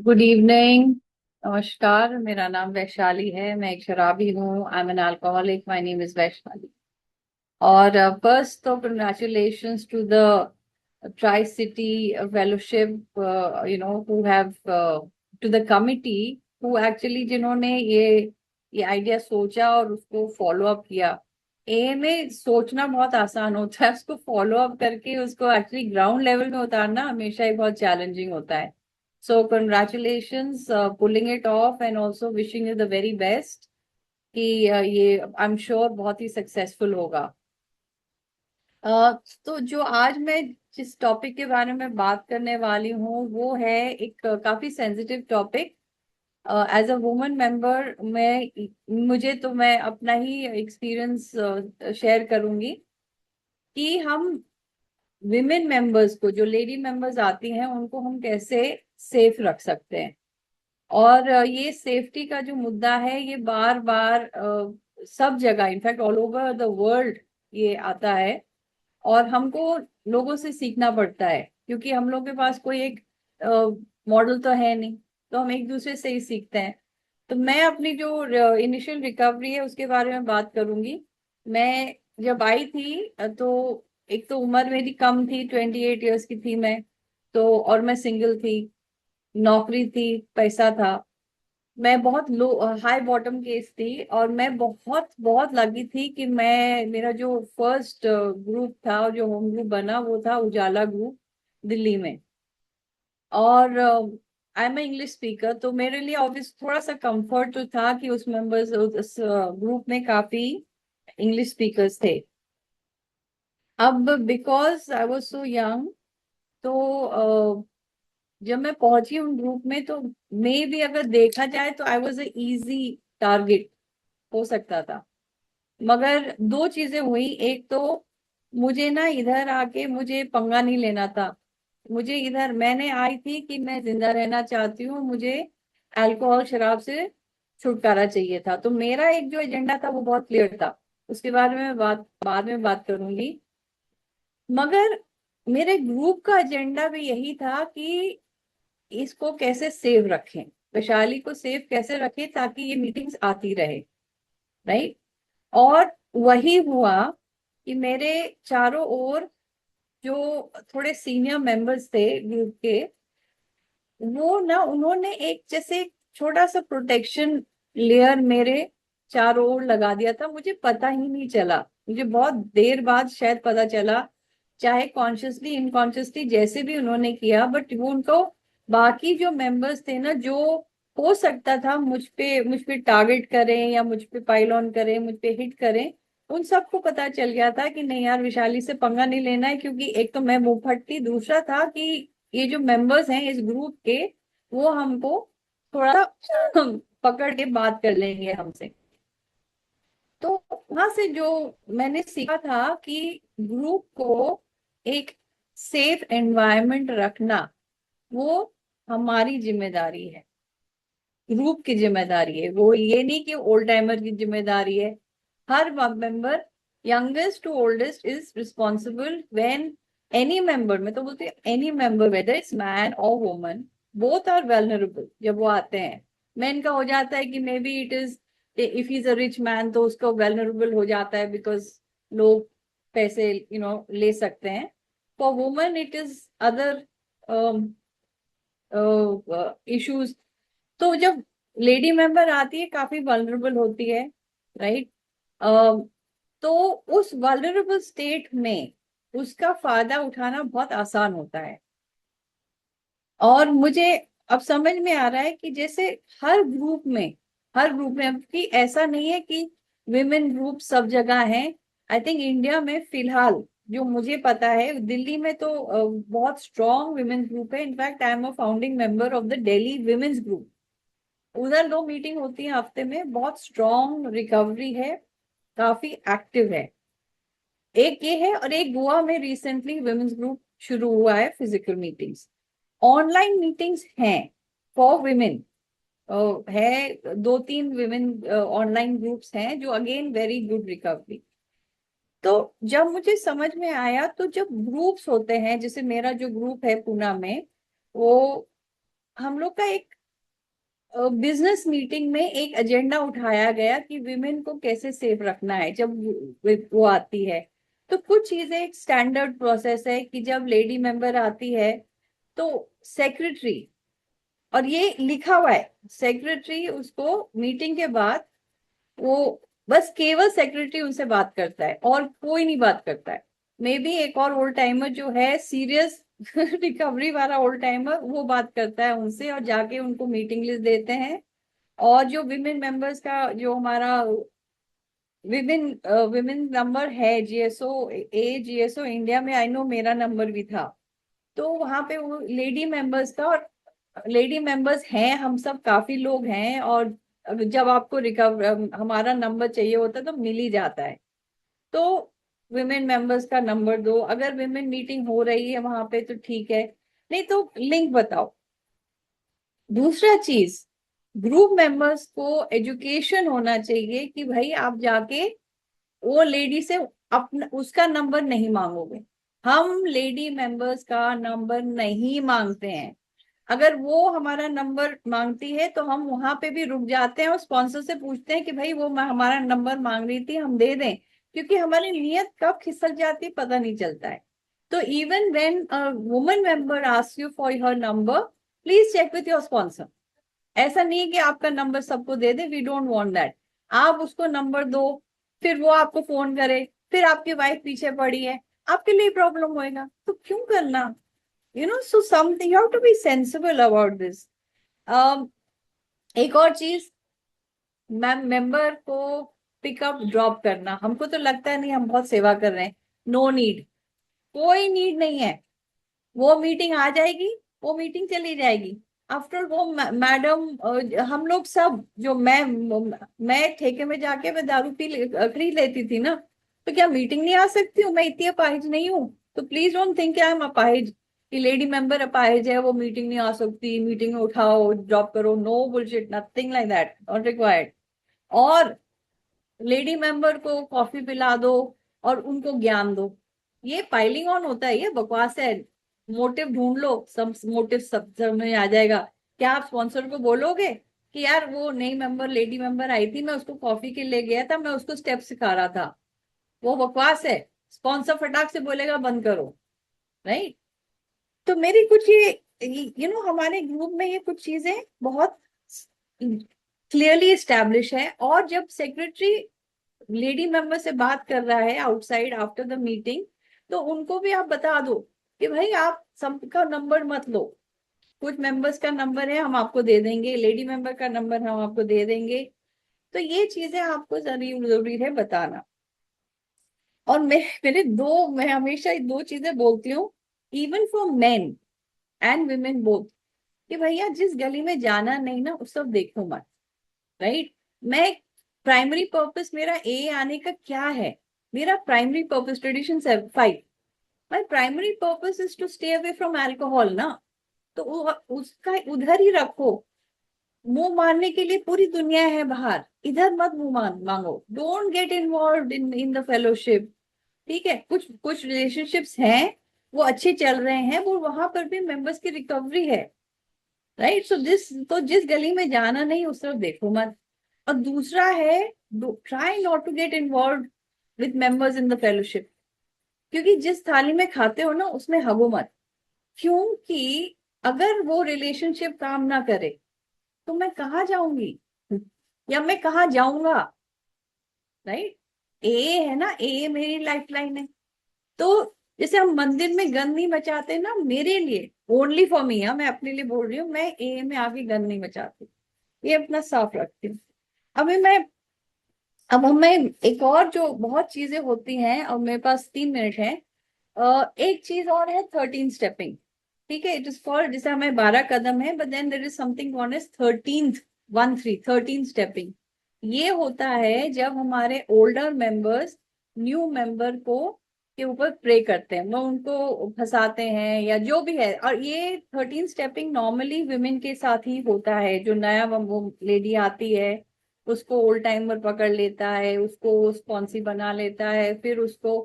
Good evening. नमस्कार, मेरा नाम वैशाली है। मैं एक शराबी हूँ। I am an alcoholic. My name is Vaishali. और फर्स्ट तो congratulations to the tri city fellowship, who have to the committee who actually, जिन्होंने ये आइडिया सोचा और उसको फॉलो अप किया। ए में सोचना बहुत आसान होता है, उसको फॉलो अप करके उसको एक्चुअली ग्राउंड लेवल में उतारना हमेशा ही बहुत चैलेंजिंग होता है। सो congratulations pulling it of and also wishing you the very best कि ये आई एम श्योर बहुत ही सक्सेसफुल होगा। अ, तो जो आज मैं जिस टॉपिक के बारे में बात करने वाली हूँ वो है एक काफी sensitive topic. As a woman member मुझे तो मैं अपना ही एक्सपीरियंस शेयर करूंगी कि हम विमेन मेंबर्स को, जो लेडी मेंबर्स आती हैं, उनको हम कैसे सेफ रख सकते हैं। और ये सेफ्टी का जो मुद्दा है ये बार बार सब जगह, in fact all over the world ये आता है। और हमको लोगों से सीखना पड़ता है क्योंकि हम लोग के पास कोई एक मॉडल तो है नहीं। तो हम एक दूसरे से ही सीखते हैं। तो मैं अपनी जो इनिशियल रिकवरी है उसके बारे में बात करूंगी। मैं जब आई थी तो एक तो उम्र मेरी कम थी, 28 ईयर्स की थी मैं। तो और मैं सिंगल थी, नौकरी थी, पैसा था। मैं बहुत लो, हाई बॉटम केस थी। और मैं बहुत बहुत लगी थी कि मैं, मेरा जो फर्स्ट ग्रुप था और जो होम ग्रुप बना वो था उजाला ग्रुप, दिल्ली में। और आई एम इंग्लिश स्पीकर, तो मेरे लिए ऑब्वियस थोड़ा सा कंफर्ट तो था कि उस मेंबर्स, उस ग्रुप में काफी इंग्लिश स्पीकर्स थे। अब because I was so young, तो जब मैं पहुंची उन ग्रुप में तो मे भी अगर देखा जाए तो I was a easy target हो सकता था। मगर दो चीजें हुई। एक तो मुझे ना इधर आके मुझे पंगा नहीं लेना था। मुझे इधर, मैंने आई थी कि मैं जिंदा रहना चाहती हूँ, मुझे अल्कोहल शराब से छुटकारा चाहिए था। तो मेरा एक जो एजेंडा था वो बहुत क्लियर था। उसके बारे में मैं बाद में बात करूंगी। मगर मेरे ग्रुप का एजेंडा भी यही था कि इसको कैसे सेव रखें, वैशाली को सेव कैसे रखें ताकि ये मीटिंग्स आती रहे। राइट। और वही हुआ कि मेरे चारों ओर जो थोड़े सीनियर मेंबर्स थे ग्रुप के, वो ना, उन्होंने एक जैसे छोटा सा प्रोटेक्शन लेयर मेरे चारों ओर लगा दिया था। मुझे पता ही नहीं चला, मुझे बहुत देर बाद शायद पता चला। चाहे कॉन्शियसली इनकॉन्शियसली जैसे भी उन्होंने किया, बट वो उनको, बाकी जो मेंबर्स थे ना, जो हो सकता था मुझ पे टारगेट करें या मुझ पे पाइल ऑन करें, मुझ पे हिट करें, उन सबको पता चल गया था कि नहीं यार, विशाली से पंगा नहीं लेना है। क्योंकि एक तो मैं मुंहफट थी, दूसरा था कि ये जो मेंबर्स हैं इस ग्रुप के, वो हमको थोड़ा सा पकड़ के बात कर लेंगे हमसे। तो वहां से जो मैंने सीखा था कि ग्रुप को एक सेफ एनवायरनमेंट रखना, वो हमारी जिम्मेदारी है, ग्रुप की जिम्मेदारी है। वो ये नहीं कि ओल्ड टाइमर की जिम्मेदारी है। हर member, youngest to oldest, is responsible when any member, मैं तो बोलती हूँ any member, whether it's man और वुमन, बोथ आर वेलनरेबल जब वो आते हैं। मैन का हो जाता है कि may be it is, if is a rich man तो उसको वेलनरेबल हो जाता है बिकॉज लोग पैसे ले सकते हैं। For woman it is other issues. तो जब लेडी मेंबर आती है काफी वल्नरेबल होती है। राइट। तो उस वल्नरेबल स्टेट में उसका फायदा उठाना बहुत आसान होता है। और मुझे अब समझ में आ रहा है कि जैसे हर ग्रुप में, हर ग्रुप में, अब कि ऐसा नहीं है कि विमेन ग्रुप सब जगह है। आई थिंक इंडिया में फिलहाल जो मुझे पता है, दिल्ली में तो बहुत स्ट्रॉन्ग विमेन ग्रुप है। In fact I am a founding member of the Delhi women's group. उधर 2 मीटिंग होती है हफ्ते में, बहुत स्ट्रॉन्ग रिकवरी है, काफी एक्टिव है। एक ये है, और एक गोवा में रिसेंटली वुमेन्स ग्रुप शुरू हुआ है, फिजिकल मीटिंग्स। ऑनलाइन मीटिंग्स हैं फॉर विमेन, है 2-3 विमेन ऑनलाइन ग्रुप्स हैं जो अगेन वेरी गुड रिकवरी। तो जब मुझे समझ में आया, तो जब ग्रुप्स होते हैं, जैसे मेरा जो ग्रुप है पूना में, वो हम लोग का एक बिजनेस मीटिंग में एक एजेंडा उठाया गया कि विमेन को कैसे सेफ रखना है जब वो आती है। तो कुछ चीजें, एक स्टैंडर्ड प्रोसेस है कि जब लेडी मेंबर आती है तो सेक्रेटरी, और ये लिखा हुआ है, सेक्रेटरी उसको मीटिंग के बाद वो बस केवल सेक्रेटरी उनसे बात करता है और कोई नहीं बात करता है। मे बी एक और ओल्ड टाइमर जो है सीरियस रिकवरी वाला ओल्ड टाइमर, वो बात करता है उनसे और जाके उनको मीटिंग लिस्ट देते हैं। और जो विमेन मेंबर्स का जो हमारा विमेन विमेन नंबर है, जीएसओ, जीएसओ इंडिया में, आई नो मेरा नंबर भी था। तो वहां पे वो लेडी मेंबर्स का, और लेडी मेंबर्स हैं हम सब, काफी लोग हैं। और जब आपको रिकवर हमारा नंबर चाहिए होता है तो मिल ही जाता है। तो विमेन मेंबर्स का नंबर दो, अगर विमेन मीटिंग हो रही है वहां पे तो ठीक है, नहीं तो लिंक बताओ। दूसरा चीज, ग्रुप मेंबर्स को एजुकेशन होना चाहिए कि भाई आप जाके वो लेडी से अपना उसका नंबर नहीं मांगोगे। हम लेडी मेंबर्स का नंबर नहीं मांगते हैं। अगर वो हमारा नंबर मांगती है तो हम वहां पे भी रुक जाते हैं और स्पॉन्सर से पूछते हैं कि भाई वो हमारा नंबर मांग रही थी, हम दे दें, क्योंकि हमारी नीयत कब खिसक जाती है पता नहीं चलता है। तो even when a woman member ask you for your number, please check with your sponsor. ऐसा नहीं है कि आपका नंबर सबको दे दे, वी डोंट वांट दैट। आप उसको नंबर दो, फिर वो आपको फोन करे, फिर आपकी वाइफ पीछे पड़ी है, आपके लिए प्रॉब्लम होएगा, तो क्यों करना? so something, you have to be sensible about this. एक और चीज, मैम, मेंबर को पिकअप ड्रॉप करना, हमको तो लगता है नहीं हम बहुत सेवा कर रहे हैं। नो नीड, कोई नीड नहीं है। वो मीटिंग आ जाएगी, वो मीटिंग चली जाएगी। आफ्टर वो मैडम, हम लोग सब जो मैं ठेके में जाके मैं दारू खरीद लेती थी ना, तो क्या मीटिंग नहीं आ सकती हूँ? मैं इतनी अपाहिज नहीं हूँ। तो please don't think I am अपाहिज, कि लेडी मेंबर अपाहिज है वो मीटिंग नहीं आ सकती, मीटिंग में उठाओ ड्रॉप करो। No bullshit, nothing like that, not required. और लेडी मेंबर को कॉफी पिला दो और उनको ज्ञान दो, ये पाइलिंग ऑन होता है, ये बकवास है। मोटिव ढूंढ लो, सब मोटिव सब समझ आ जाएगा। क्या आप स्पॉन्सर को बोलोगे कि यार वो नई मेंबर, लेडी मेंबर आई थी, मैं उसको कॉफी के लिए गया था, मैं उसको स्टेप सिखा रहा था? वो बकवास है। स्पॉन्सर फटाक से बोलेगा बंद करो, राइट? तो मेरी कुछ ये हमारे ग्रुप में ये कुछ चीजें बहुत क्लियरली स्टैब्लिश है। और जब सेक्रेटरी लेडी मेंबर से बात कर रहा है आउटसाइड आफ्टर द मीटिंग, तो उनको भी आप बता दो कि भाई आप सबका नंबर मत लो, कुछ मेंबर्स का नंबर है हम आपको दे देंगे, लेडी मेंबर का नंबर हम आपको दे देंगे। तो ये चीजें आपको जरूरी है बताना। और मैं हमेशा दो चीजें बोलती हूँ, even for main and women both, कि भैया जिस गली में जाना नहीं ना उस सब देखो मत, राइट? मैं प्राइमरी पर्पस मेरा ए आने का क्या है? मेरा primary purpose, tradition 5, my primary purpose is to stay away from alcohol ना। तो उसका उधर ही रखो। मुंह मारने के लिए पूरी दुनिया है बाहर, इधर मत मांगो। Don't get involve in the fellowship. ठीक है, कुछ कुछ रिलेशनशिप्स हैं वो अच्छे चल रहे हैं, वो वहां पर भी मेंबर्स की रिकवरी है, राइट? तो जिस गली में जाना नहीं उस तरफ देखो मत। और दूसरा है, try not to get involve with members in the fellowship, क्योंकि जिस थाली में खाते हो ना उसमें हगो मत। क्योंकि अगर वो रिलेशनशिप काम ना करे तो मैं कहाँ जाऊंगी या मैं कहाँ जाऊंगा, राइट? ए है ना, ए मेरी लाइफ लाइन है। तो जैसे हम मंदिर में गंद नहीं बचाते ना, मेरे लिए, ओनली फॉर मी, मैं अपने लिए बोल रही हूँ, मैं ए में आके गंद नहीं बचाती, ये अपना साफ रखती हूँ। अभी मैं अब हमें एक और जो बहुत चीजें होती हैं, और मेरे पास 3 मिनट है। एक चीज और है, 13 स्टेपिंग। ठीक है, इट इज कॉल्ड, जैसे हमें 12 कदम है, but then there is something called as 13 ये होता है जब हमारे ओल्डर मेंबर्स न्यू मेंबर को के ऊपर प्रे करते हैं, वो उनको फंसाते हैं या जो भी है। और ये 13 स्टेपिंग नॉर्मली विमेन के साथ ही होता है। जो नया वो लेडी आती है उसको ओल्ड टाइमर पकड़ लेता है, उसको स्पॉन्सी बना लेता है, फिर उसको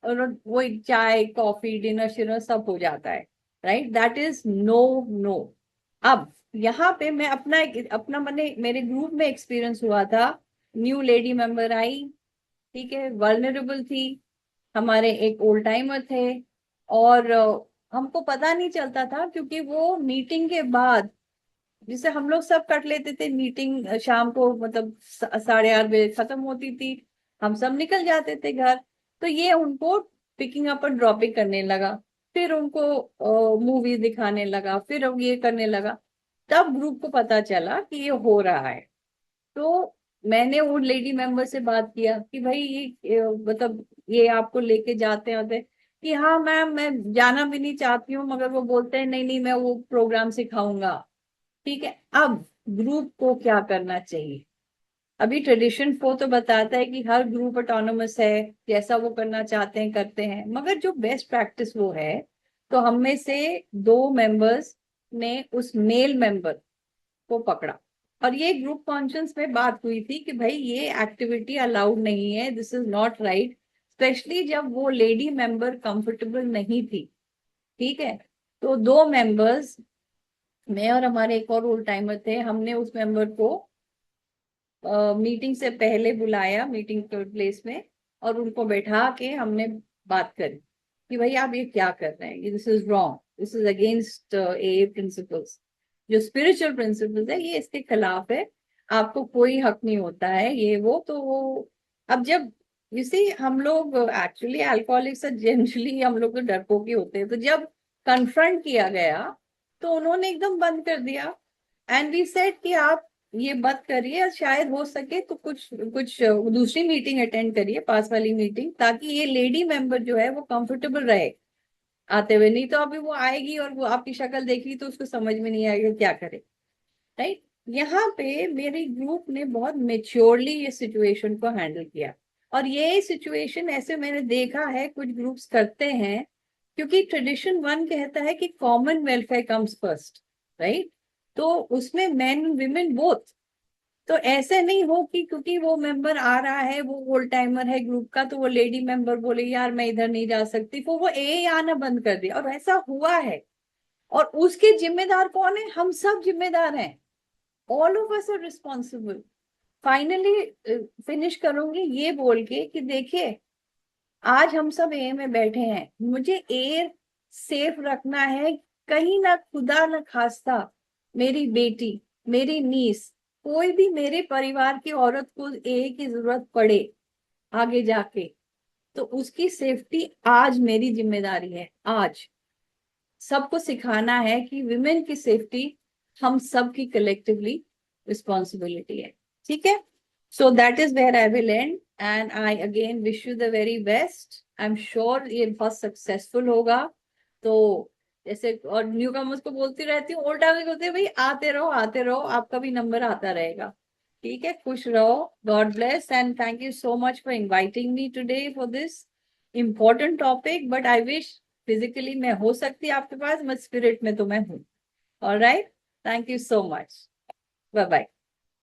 और वो चाय कॉफी डिनर शिनर सब हो जाता है, right? That is no, no. अब यहाँ पे मैं अपना मैंने मेरे ग्रुप में एक्सपीरियंस हुआ था। न्यू लेडी मेंबर आई, ठीक है, वल्नरेबल थी, हमारे एक ओल्ड टाइमर थे, और हमको पता नहीं चलता था क्योंकि वो मीटिंग के बाद, जिसे हम लोग सब कट लेते थे, मीटिंग शाम को मतलब 8:30 बजे खत्म होती थी, हम सब निकल जाते थे घर। तो ये उनको पिकिंग अप और ड्रॉपिंग करने लगा, फिर उनको मूवीज दिखाने लगा, फिर अब ये करने लगा। तब ग्रुप को पता चला कि ये हो रहा है। तो मैंने वो लेडी मेंबर से बात किया कि भाई मतलब ये आपको लेके जाते हैं कि हाँ मैम, मैं जाना भी नहीं चाहती हूँ, मगर वो बोलते हैं नहीं नहीं मैं वो प्रोग्राम सिखाऊंगा। ठीक है, अब ग्रुप को क्या करना चाहिए? अभी ट्रेडिशन 4 तो बताता है कि हर ग्रुप ऑटोनोमस है, जैसा वो करना चाहते हैं करते हैं, मगर जो बेस्ट प्रैक्टिस वो है, तो हम में से 2 मेंबर्स ने उस मेल मेंबर को पकड़ा, और ये ग्रुप कॉन्फ्रेंस में बात हुई थी कि भाई ये एक्टिविटी अलाउड नहीं है, this is not right, specially जब वो लेडी मेंबर कंफर्टेबल नहीं थी। ठीक है, तो 2 मेंबर्स, मैं और हमारे एक और रोल टाइमर थे, हमने उस मेंबर को मीटिंग से पहले बुलाया मीटिंग प्लेस में, और उनको बैठा के हमने बात करी कि भाई आप ये क्या कर रहे हैं, this is wrong, this is against A principles, जो स्पिरिचुअल प्रिंसिपल्स है ये इसके खिलाफ है, आपको कोई हक नहीं होता है ये वो। तो वो, अब जब इसी हम लोग एक्चुअली अल्कोहलिक से जनरली हम लोग तो डरपोक ही होते हैं, तो जब कन्फ्रंट किया गया तो उन्होंने एकदम बंद कर दिया। एंड वी सेड कि आप ये मत करिए, शायद हो सके तो कुछ कुछ दूसरी मीटिंग अटेंड करिए, पास वाली मीटिंग, ताकि ये लेडी मेंबर जो है वो कंफर्टेबल रहे आते हुए। नहीं तो अभी वो आएगी और वो आपकी शक्ल देखेगी तो उसको समझ में नहीं आएगा क्या करे। राइट, यहाँ पे मेरे ग्रुप ने बहुत मेच्योरली ये सिचुएशन को हैंडल किया, और ये सिचुएशन ऐसे मैंने देखा है कुछ ग्रुप्स करते हैं, क्योंकि ट्रेडिशन 1 कहता है कि common welfare comes first. Right, तो उसमें मेन विमेन बोथ। तो ऐसे नहीं हो कि क्योंकि वो मेंबर आ रहा है, वो ओल्ड टाइमर है ग्रुप का, तो वो लेडी मेंबर बोले यार मैं इधर नहीं जा सकती, तो वो ए आना बंद कर दिया, और ऐसा हुआ है। और उसके जिम्मेदार कौन है? हम सब जिम्मेदार हैं, all of us are responsible. Finally finish करूंगी ये बोल के कि देखिए, आज हम सब ए में बैठे हैं, मुझे एयर सेफ रखना है, कहीं ना खुदा ना खास्ता मेरी बेटी, मेरी नीस, कोई भी मेरे परिवार की औरत को ए की जरूरत पड़े आगे जाके, तो उसकी सेफ्टी आज मेरी जिम्मेदारी है। आज सबको सिखाना है कि विमेन की सेफ्टी हम सब की कलेक्टिवली रिस्पॉन्सिबिलिटी है। ठीक है, so that is where I will end, and I again wish you the very best. I am sure ये बहुत सक्सेसफुल होगा। तो जैसे और न्यू कमर्स को बोलती रहती हूँ, ओल्ड टाइमर्स को बोलते हैं भाई आते रहो, आपका भी नंबर आता रहेगा। ठीक है, खुश रहो, God bless, and thank you so much for inviting me today for this important topic, but I wish physically मैं हो सकती आपके पास, मैं स्पिरिट में तो मैं हूँ। All right, thank you so much, bye bye.